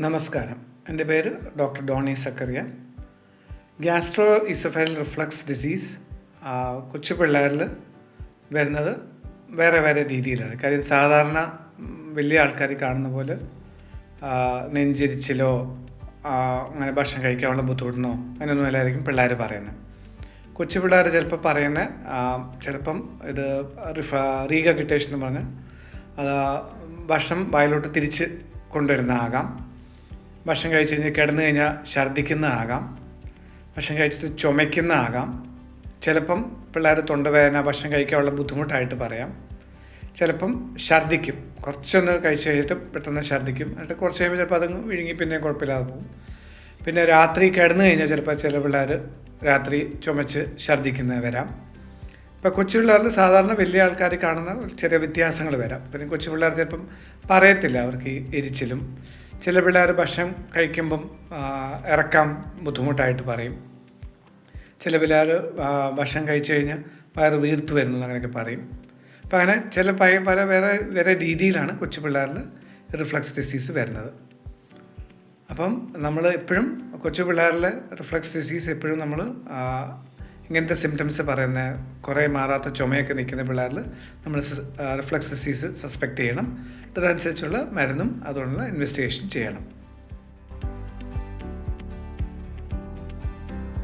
നമസ്കാരം. എൻ്റെ പേര് doctor Doni Zachariah. Gastro oesophageal reflux disease കൊച്ചു പിള്ളേരിൽ വരുന്നത് വേറെ വേറെ രീതിയിലാണ്. കാര്യം സാധാരണ വലിയ ആൾക്കാർ കാണുന്ന പോലെ നെഞ്ചിരിച്ചിലോ അങ്ങനെ ഭക്ഷണം കഴിക്കാനുള്ള ബുദ്ധിമുട്ടിനോ അങ്ങനെയൊന്നും അല്ലായിരിക്കും പിള്ളേർ പറയുന്നത്. കൊച്ചു പിള്ളേർ ചിലപ്പോൾ പറയുന്നത് ചിലപ്പം ഇത് റീകഗ്നിറ്റേഷൻ എന്ന് പറഞ്ഞാൽ ഭക്ഷണം വായിലോട്ട് തിരിച്ച് കൊണ്ടുവരുന്നതാകാം, ഭക്ഷണം കഴിച്ച് കഴിഞ്ഞ് കിടന്നു കഴിഞ്ഞാൽ ഛർദ്ദിക്കുന്നതാകാം, ഭക്ഷണം കഴിച്ചിട്ട് ചുമയ്ക്കുന്നതാകാം, ചിലപ്പം പിള്ളേർ തൊണ്ടവേദന ഭക്ഷണം കഴിക്കാനുള്ള ബുദ്ധിമുട്ടായിട്ട് പറയാം, ചിലപ്പം ഛർദ്ദിക്കും, കുറച്ചൊന്ന് കഴിച്ച് കഴിഞ്ഞിട്ട് പെട്ടെന്ന് ഛർദ്ദിക്കും, എന്നിട്ട് കുറച്ച് കഴിയുമ്പോൾ ചിലപ്പോൾ അത് വിഴുങ്ങി പിന്നെ കുഴപ്പമില്ലാതെ പോകും. പിന്നെ രാത്രി കിടന്നു കഴിഞ്ഞാൽ ചിലപ്പോൾ ചില പിള്ളേർ രാത്രി ചുമച്ച് ഛർദ്ദിക്കുന്നത് വരാം. ഇപ്പോൾ കൊച്ചു പിള്ളേരിൽ സാധാരണ വലിയ ആൾക്കാർ കാണുന്ന ചെറിയ വ്യത്യാസങ്ങൾ വരാം. പിന്നെ കൊച്ചു പിള്ളേർ ചിലപ്പം പറയത്തില്ല അവർക്ക് ഈ എരിച്ചിലും. ചില പിള്ളേർ ഭക്ഷണം കഴിക്കുമ്പം ഇറക്കാൻ ബുദ്ധിമുട്ടായിട്ട് പറയും. ചില പിള്ളേർ ഭക്ഷണം കഴിച്ചു കഴിഞ്ഞാൽ വയറ് വീർത്ത് വരുന്നു അങ്ങനെയൊക്കെ പറയും. അപ്പം അങ്ങനെ ചില പല വേറെ വേറെ രീതിയിലാണ് കൊച്ചു പിള്ളേരിൽ റിഫ്ലക്സ് ഡിസീസ് വരുന്നത്. അപ്പം നമ്മൾ എപ്പോഴും കൊച്ചു പിള്ളേരിൽ റിഫ്ലക്സ് ഡിസീസ് എപ്പോഴും നമ്മൾ ഇങ്ങനത്തെ സിംറ്റംസ് പറയുന്ന കുറേ മാറാത്ത ചുമയൊക്കെ നിൽക്കുന്ന പിള്ളേരിൽ നമ്മൾ റിഫ്ലക്സ് ഡിസീസ് സസ്പെക്റ്റ് ചെയ്യണം. അതനുസരിച്ചുള്ള മരുന്നും അതുകൊണ്ടുള്ള ഇൻവെസ്റ്റിഗേഷൻ ചെയ്യണം.